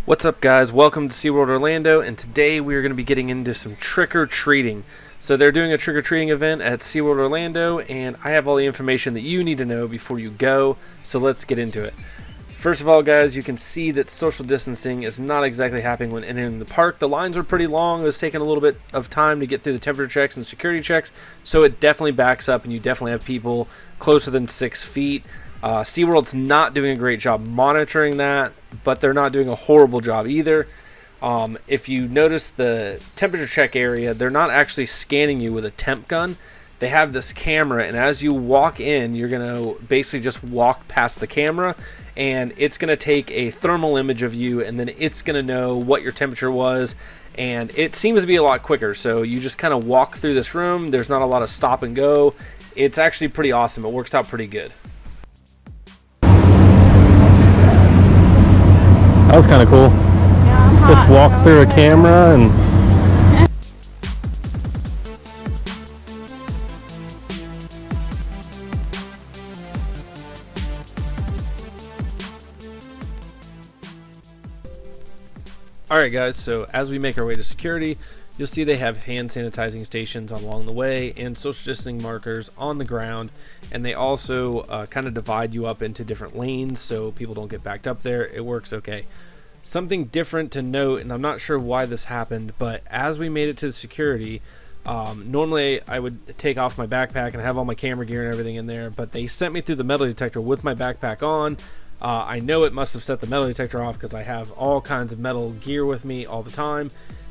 What's up, guys? Welcome to SeaWorld Orlando, and today we are going to be getting into some trick-or-treating. So they're doing a trick-or-treating event at SeaWorld Orlando, and I have all the information that you need to know before you go, so let's get into it. First of all, guys, you can see that social distancing is not exactly happening when entering the park. The lines were pretty long. It was taking a little bit of time to get through the temperature checks and security checks, so it definitely backs up, and you definitely have people closer than 6 feet. SeaWorld's not doing a great job monitoring that, but they're not doing a horrible job either. If you notice the temperature check area, they're not actually scanning you with a temp gun. They have this camera, and as you walk in, you're going to basically just walk past the camera, and it's going to take a thermal image of you, and then it's going to know what your temperature was, and it seems to be a lot quicker. So you just kind of walk through this room. There's not a lot of stop and go. It's actually pretty awesome. It works out pretty good. That was kind of cool. Yeah, just walk through a camera and Alright, guys, so as we make our way to security, you'll see they have hand sanitizing stations along the way and social distancing markers on the ground, and they also kind of divide you up into different lanes so people don't get backed up there. It works okay. Something different to note, and I'm not sure why this happened, but as we made it to the security, normally I would take off my backpack and have all my camera gear and everything in there, but they sent me through the metal detector with my backpack on. I know it must have set the metal detector off because I have all kinds of metal gear with me all the time.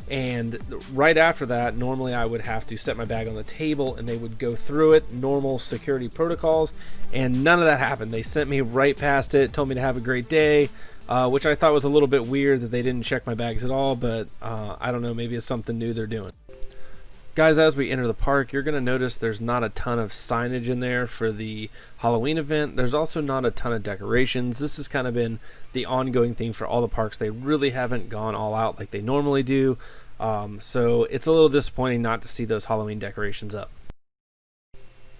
And right after that, normally I would have to set my bag on the table and they would go through it, normal security protocols, and none of that happened. They sent me right past it, told me to have a great day, which I thought was a little bit weird that they didn't check my bags at all, but I don't know, maybe it's something new they're doing. Guys, as we enter the park, you're going to notice there's not a ton of signage in there for the Halloween event. There's also not a ton of decorations. This has kind of been the ongoing thing for all the parks. They really haven't gone all out like they normally do. So it's a little disappointing not to see those Halloween decorations up.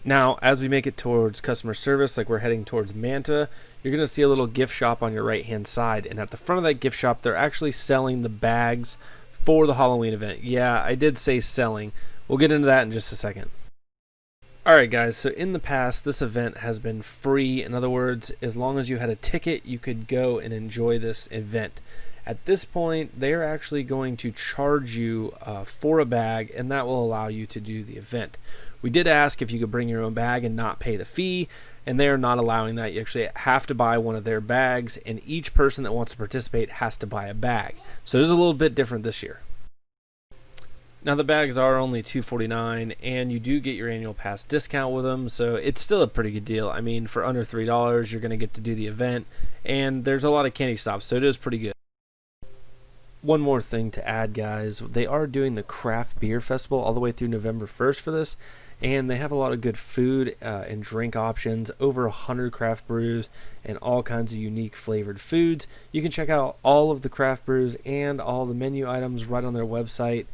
Now, as we make it towards customer service, like we're heading towards Manta, you're going to see a little gift shop on your right-hand side. And at the front of that gift shop, they're actually selling the bags for the Halloween event. Yeah, I did say selling. We'll get into that in just a second. Alright, guys, so in the past, this event has been free. In other words, as long as you had a ticket, you could go and enjoy this event. At this point, they're actually going to charge you for a bag, and that will allow you to do the event. We did ask if you could bring your own bag and not pay the fee, and they're not allowing that. You actually have to buy one of their bags, and each person that wants to participate has to buy a bag. So it is a little bit different this year. Now, the bags are only $2.49, and you do get your annual pass discount with them, so it's still a pretty good deal. I mean, for under $3, you're going to get to do the event, and there's a lot of candy stops, so it is pretty good. One more thing to add, guys, they are doing the craft beer festival all the way through November 1st for this, and they have a lot of good food and drink options, over 100 craft brews and all kinds of unique flavored foods. You can check out all of the craft brews and all the menu items right on their website.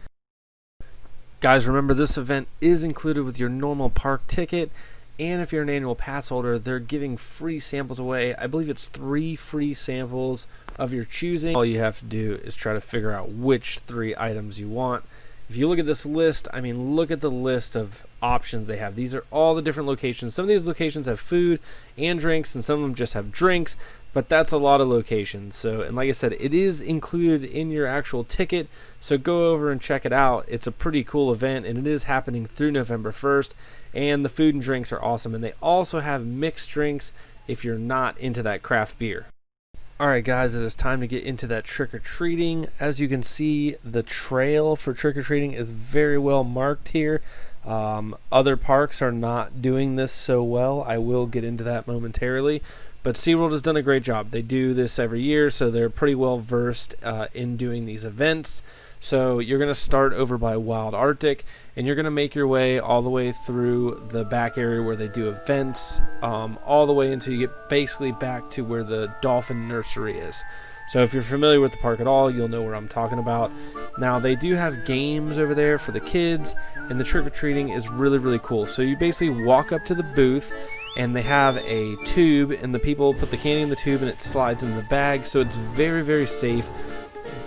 Guys, remember, this event is included with your normal park ticket, and if you're an annual pass holder, they're giving free samples away. I believe it's 3 free samples of your choosing. All you have to do is try to figure out which 3 items you want. If you look at this list, I mean, look at the list of options they have. These are all the different locations. Some of these locations have food and drinks, and some of them just have drinks, but that's a lot of locations. So, and like I said, it is included in your actual ticket, so go over and check it out. It's a pretty cool event, and it is happening through November 1st, and the food and drinks are awesome, and they also have mixed drinks if you're not into that craft beer. Alright, guys, it is time to get into that trick-or-treating. As you can see, the trail for trick-or-treating is very well marked here. Other parks are not doing this so well. I will get into that momentarily. But SeaWorld has done a great job. They do this every year, so they're pretty well versed in doing these events. So you're going to start over by Wild Arctic, and you're going to make your way all the way through the back area where they do events, all the way until you get basically back to where the dolphin nursery is. So if you're familiar with the park at all, you'll know where I'm talking about. Now, they do have games over there for the kids, and the trick-or-treating is really, really cool. So you basically walk up to the booth, and they have a tube, and the people put the candy in the tube, and it slides in the bag, so it's very, very safe.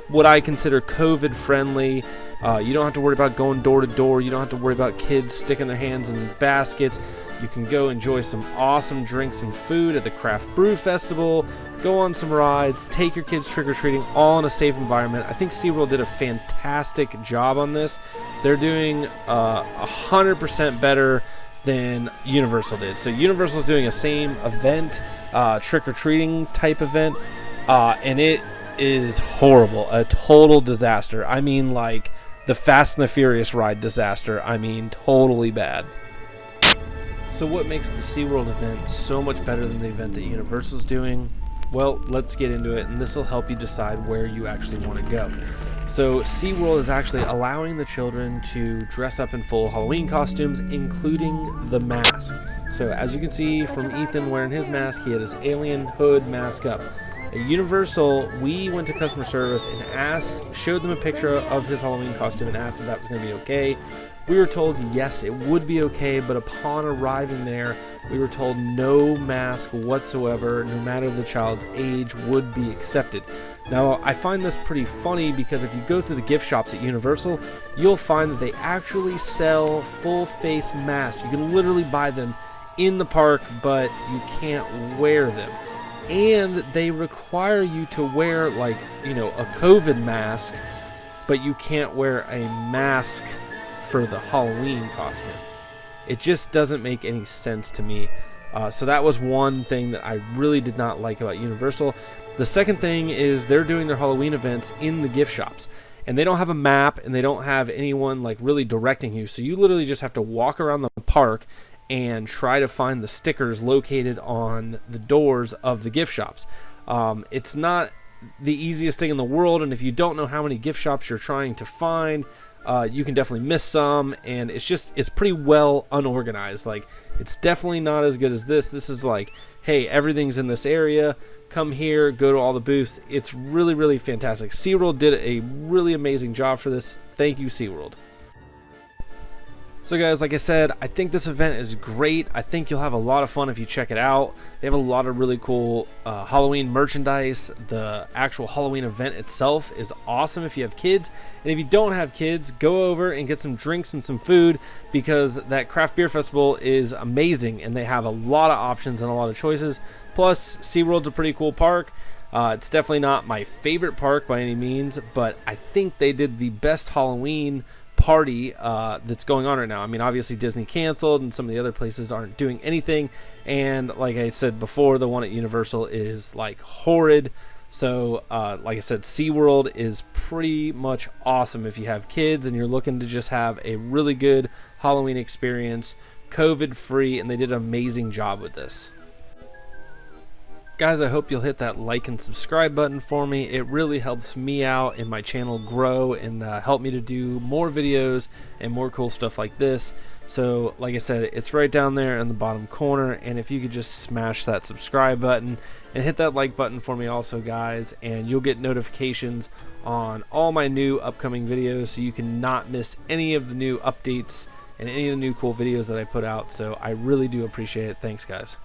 what I consider COVID friendly. You don't have to worry about going door to door. You don't have to worry about kids sticking their hands in baskets. You can go enjoy some awesome drinks and food at the Craft Brew Festival, go on some rides, take your kids trick-or-treating, all in a safe environment. I think SeaWorld did a fantastic job on this. They're doing 100% better than Universal did. So Universal's doing a same event, trick-or-treating type event, and it is horrible, a total disaster. I mean, like the Fast and the Furious ride disaster. I mean, totally bad. So what makes the SeaWorld event so much better than the event that Universal's doing? Well, let's get into it, and this will help you decide where you actually want to go. So SeaWorld is actually allowing the children to dress up in full Halloween costumes, including the mask. So as you can see from Ethan wearing his mask, he had his alien hood mask up. At Universal, we went to customer service and showed them a picture of his Halloween costume and asked if that was going to be okay. We were told yes, it would be okay, but upon arriving there, we were told no mask whatsoever, no matter the child's age, would be accepted. Now, I find this pretty funny because if you go through the gift shops at Universal, you'll find that they actually sell full face masks. You can literally buy them in the park, but you can't wear them. And they require you to wear, like, a COVID mask, but you can't wear a mask for the Halloween costume. It just doesn't make any sense to me. So that was one thing that I really did not like about Universal. The second thing is they're doing their Halloween events in the gift shops, and they don't have a map and they don't have anyone like really directing you. So you literally just have to walk around the park and try to find the stickers located on the doors of the gift shops. It's not the easiest thing in the world, and if you don't know how many gift shops you're trying to find, you can definitely miss some, and it's pretty well unorganized. Like, it's definitely not as good as this. This is like, hey, everything's in this area, come here, go to all the booths. It's really, really fantastic. SeaWorld did a really amazing job for this. Thank you, SeaWorld. So guys, like I said, I think this event is great. I think you'll have a lot of fun if you check it out. They have a lot of really cool Halloween merchandise. The actual Halloween event itself is awesome if you have kids. And if you don't have kids, go over and get some drinks and some food, because that craft beer festival is amazing and they have a lot of options and a lot of choices. Plus, SeaWorld's a pretty cool park. It's definitely not my favorite park by any means, but I think they did the best Halloween party that's going on right now. I mean, obviously Disney canceled and some of the other places aren't doing anything, and like I said before, the one at Universal is like horrid. So like I said, SeaWorld is pretty much awesome if you have kids and you're looking to just have a really good Halloween experience, COVID free, and they did an amazing job with this. Guys, I hope you'll hit that like and subscribe button for me. It really helps me out and my channel grow and help me to do more videos and more cool stuff like this. So like I said, it's right down there in the bottom corner, and if you could just smash that subscribe button and hit that like button for me also, guys, and you'll get notifications on all my new upcoming videos, so you can not miss any of the new updates and any of the new cool videos that I put out. So I really do appreciate it. Thanks, guys.